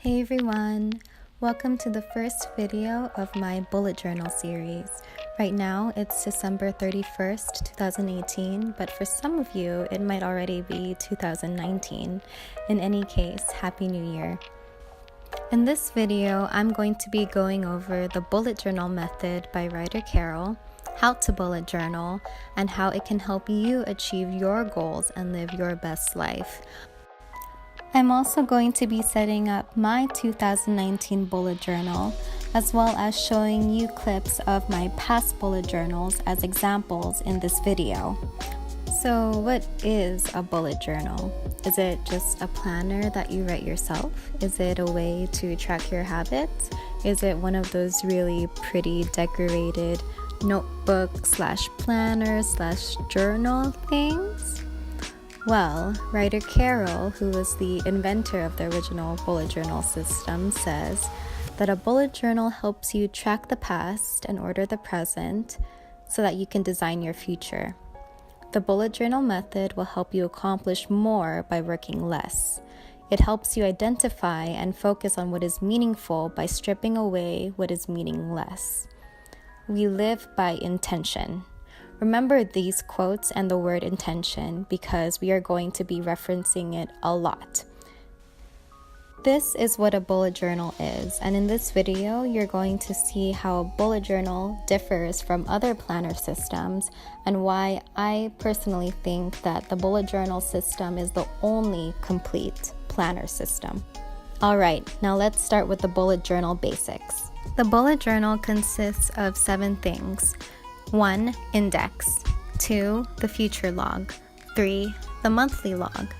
Hey everyone, welcome to the first video of my bullet journal series. Right now it's December 31st, 2018, but for some of you it might already be 2019. In any case, Happy New Year. In this video, I'm going to be going over the bullet journal method by Ryder Carroll, how to bullet journal, and how it can help you achieve your goals and live your best life. I'm also going to be setting up my 2019 bullet journal, as well as showing you clips of my past bullet journals as examples in this video. So what is a bullet journal? Is it just a planner that you write yourself? Is it a way to track your habits? Is it one of those really pretty decorated notebook / planner / journal things? Well, Ryder Carroll, who was the inventor of the original bullet journal system, says that a bullet journal helps you track the past and order the present so that you can design your future. The bullet journal method will help you accomplish more by working less. It helps you identify and focus on what is meaningful by stripping away what is meaningless. We live by intention. Remember these quotes and the word intention because we are going to be referencing it a lot. This is what a bullet journal is, and in this video you're going to see how a bullet journal differs from other planner systems and why I personally think that the bullet journal system is the only complete planner system. Alright, now let's start with the bullet journal basics. The bullet journal consists of 7 things. 1. Index. 2. The future log. 3. The monthly log.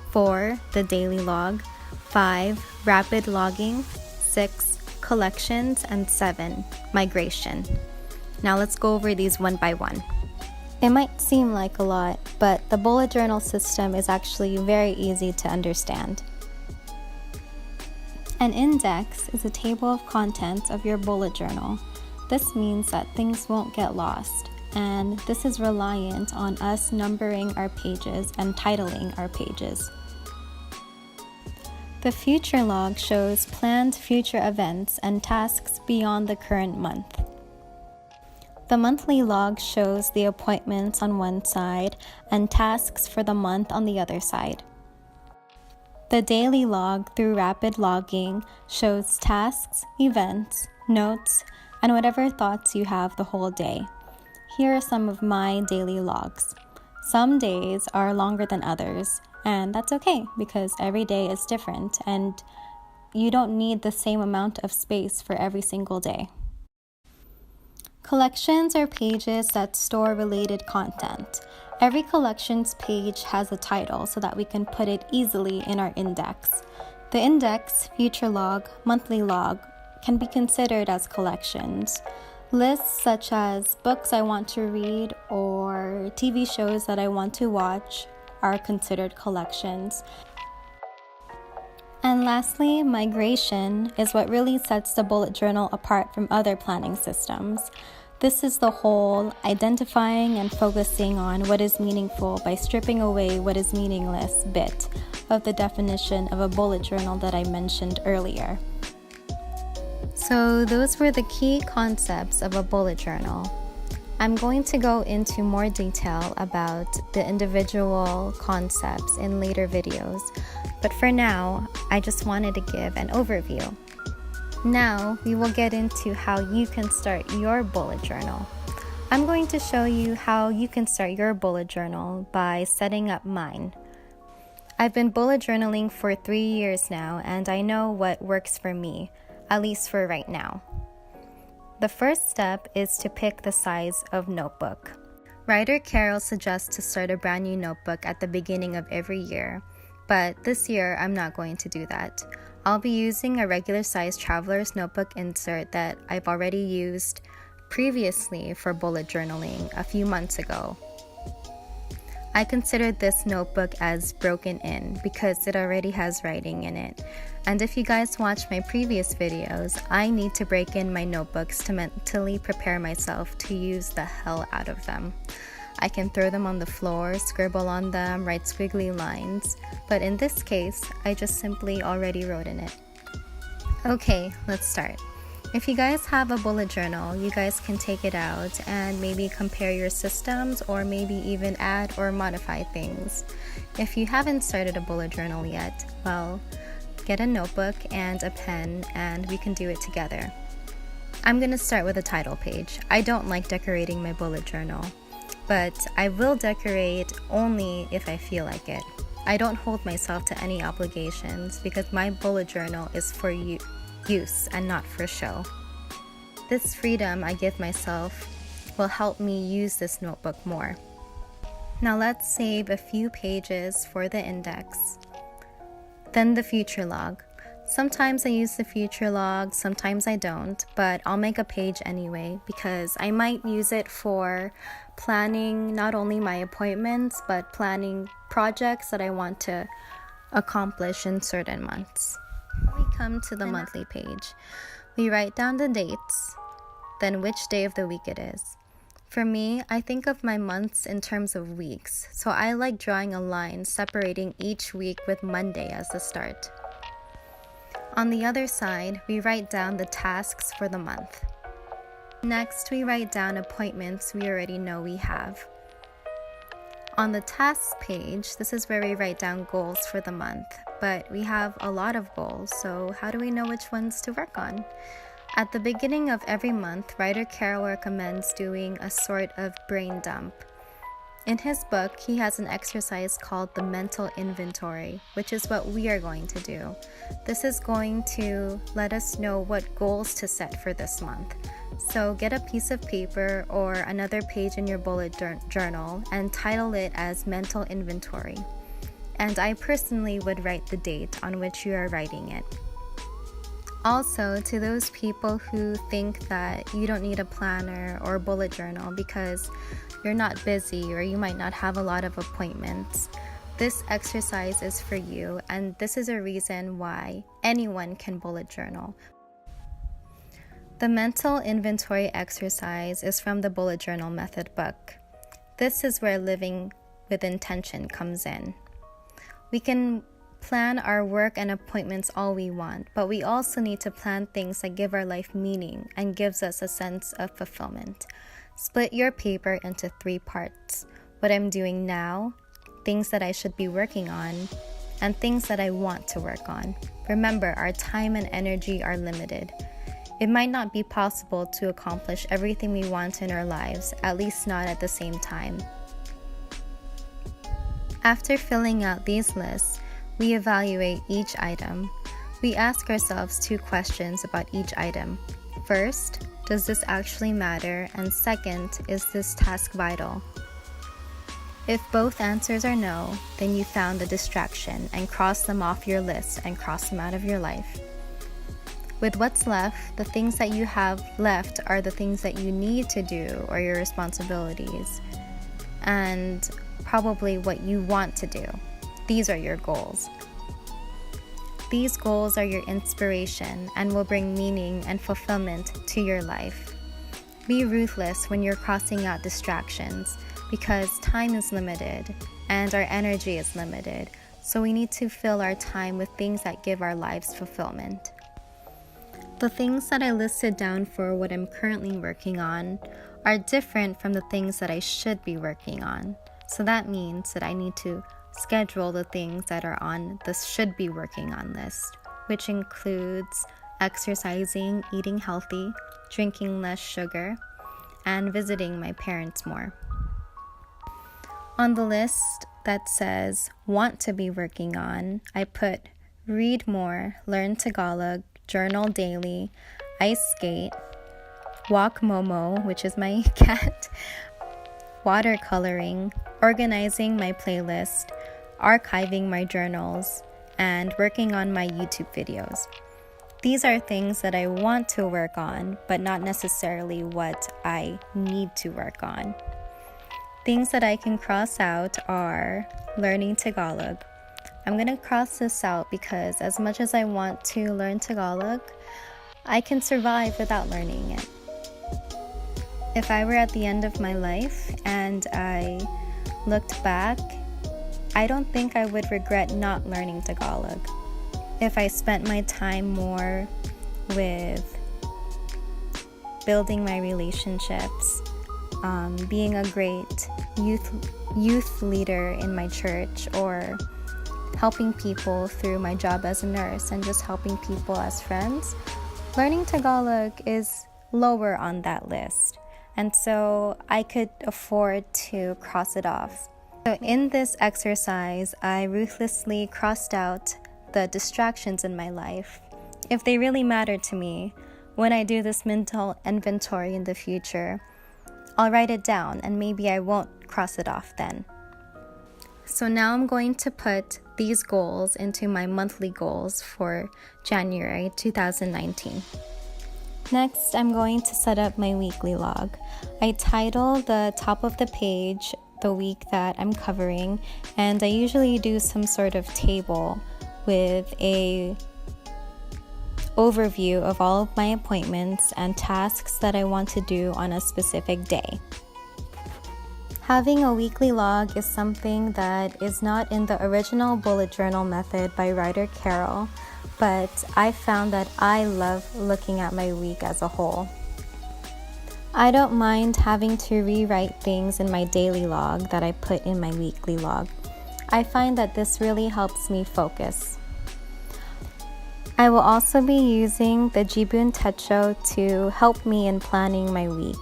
4. The daily log. 5. Rapid logging. 6. Collections. And 7. Migration. Now let's go over these one by one. It might seem like a lot, but the bullet journal system is actually very easy to understand. An index is a table of contents of your bullet journal. This means that things won't get lost, and this is reliant on us numbering our pages and titling our pages. The future log shows planned future events and tasks beyond the current month. The monthly log shows the appointments on one side and tasks for the month on the other side. The daily log through rapid logging shows tasks, events, notes, and whatever thoughts you have the whole day. Here are some of my daily logs. Some days are longer than others, and that's okay because every day is different and you don't need the same amount of space for every single day. Collections are pages that store related content. Every collections page has a title so that we can put it easily in our index. The index, future log, monthly log can be considered as collections. Lists such as books I want to read or TV shows that I want to watch are considered collections. And lastly, migration is what really sets the bullet journal apart from other planning systems. This is the whole identifying and focusing on what is meaningful by stripping away what is meaningless bit of the definition of a bullet journal that I mentioned earlier. So those were the key concepts of a bullet journal. I'm going to go into more detail about the individual concepts in later videos, but for now, I just wanted to give an overview. Now, we will get into how you can start your bullet journal. I'm going to show you how you can start your bullet journal by setting up mine. I've been bullet journaling for 3 years now, and I know what works for me, at least for right now. The first step is to pick the size of notebook. Ryder Carroll suggests to start a brand new notebook at the beginning of every year, but this year I'm not going to do that. I'll be using a regular size traveler's notebook insert that I've already used previously for bullet journaling a few months ago. I considered this notebook as broken in because it already has writing in it. And if you guys watch my previous videos, I need to break in my notebooks to mentally prepare myself to use the hell out of them. I can throw them on the floor, scribble on them, write squiggly lines, but in this case, I just simply already wrote in it. Okay, let's start. If you guys have a bullet journal, you guys can take it out and maybe compare your systems or maybe even add or modify things. If you haven't started a bullet journal yet, well, get a notebook and a pen and we can do it together. I'm going to start with a title page. I don't like decorating my bullet journal, but I will decorate only if I feel like it. I don't hold myself to any obligations because my bullet journal is for use and not for show. This freedom I give myself will help me use this notebook more. Now let's save a few pages for the index. Then the future log. Sometimes I use the future log, sometimes I don't, but I'll make a page anyway because I might use it for planning not only my appointments, but planning projects that I want to accomplish in certain months. We come to the monthly page. We write down the dates, then which day of the week it is. For me, I think of my months in terms of weeks, so I like drawing a line separating each week with Monday as the start. On the other side, we write down the tasks for the month. Next, we write down appointments we already know we have. On the tasks page, this is where we write down goals for the month, but we have a lot of goals, so how do we know which ones to work on? At the beginning of every month, writer Carol recommends doing a sort of brain dump. In his book, he has an exercise called the mental inventory, which is what we are going to do. This is going to let us know what goals to set for this month. So get a piece of paper or another page in your bullet journal and title it as mental inventory. And I personally would write the date on which you are writing it. Also, to those people who think that you don't need a planner or bullet journal because you're not busy or you might not have a lot of appointments, this exercise is for you, and this is a reason why anyone can bullet journal. The mental inventory exercise is from the Bullet Journal Method book. This is where living with intention comes in. We can plan our work and appointments all we want, but we also need to plan things that give our life meaning and gives us a sense of fulfillment. Split your paper into 3 parts: what I'm doing now, things that I should be working on, and things that I want to work on. Remember, our time and energy are limited. It might not be possible to accomplish everything we want in our lives, at least not at the same time. After filling out these lists, we evaluate each item. We ask ourselves 2 questions about each item. First, does this actually matter? And second, is this task vital? If both answers are no, then you found the distraction and cross them off your list and cross them out of your life. With what's left, the things that you have left are the things that you need to do or your responsibilities, and probably what you want to do. These are your goals. These goals are your inspiration and will bring meaning and fulfillment to your life. Be ruthless when you're crossing out distractions because time is limited and our energy is limited, so we need to fill our time with things that give our lives fulfillment. The things that I listed down for what I'm currently working on are different from the things that I should be working on. So that means that I need to schedule the things that are on the should be working on list, which includes exercising, eating healthy, drinking less sugar, and visiting my parents more. On the list that says want to be working on, I put read more, learn Tagalog, journal daily, ice skate, walk Momo, which is my cat, watercoloring, organizing my playlist, archiving my journals, and working on my YouTube videos. These are things that I want to work on, but not necessarily what I need to work on. Things that I can cross out are learning Tagalog. I'm going to cross this out because as much as I want to learn Tagalog, I can survive without learning it. If I were at the end of my life and I looked back, I don't think I would regret not learning Tagalog. If I spent my time more with building my relationships, being a great youth leader in my church, or helping people through my job as a nurse and just helping people as friends, learning Tagalog is lower on that list. And so I could afford to cross it off. So in this exercise, I ruthlessly crossed out the distractions in my life. If they really matter to me, when I do this mental inventory in the future, I'll write it down and maybe I won't cross it off then. So now I'm going to put these goals into my monthly goals for January 2019. Next, I'm going to set up my weekly log. I title the top of the page the week that I'm covering, and I usually do some sort of table with a overview of all of my appointments and tasks that I want to do on a specific day. Having a weekly log is something that is not in the original bullet journal method by Ryder Carroll, but I found that I love looking at my week as a whole. I don't mind having to rewrite things in my daily log that I put in my weekly log. I find that this really helps me focus. I will also be using the Jibun Techo to help me in planning my week.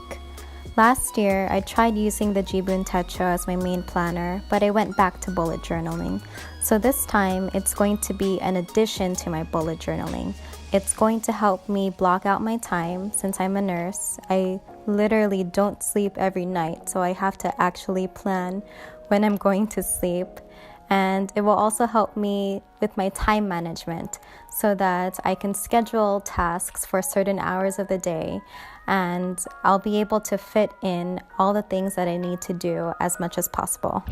Last year, I tried using the Jibun Techo as my main planner, but I went back to bullet journaling. So this time, it's going to be an addition to my bullet journaling. It's going to help me block out my time. Since I'm a nurse, I literally don't sleep every night, so I have to actually plan when I'm going to sleep. And it will also help me with my time management so that I can schedule tasks for certain hours of the day, and I'll be able to fit in all the things that I need to do as much as possible.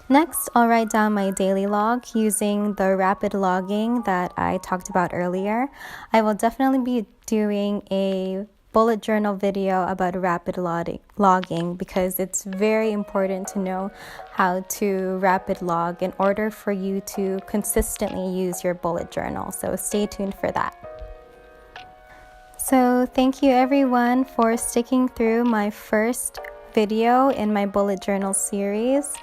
Next, I'll write down my daily log using the rapid logging that I talked about earlier. I will definitely be doing a bullet journal video about rapid logging because it's very important to know how to rapid log in order for you to consistently use your bullet journal. So stay tuned for that. So thank you everyone for sticking through my first video in my bullet journal series.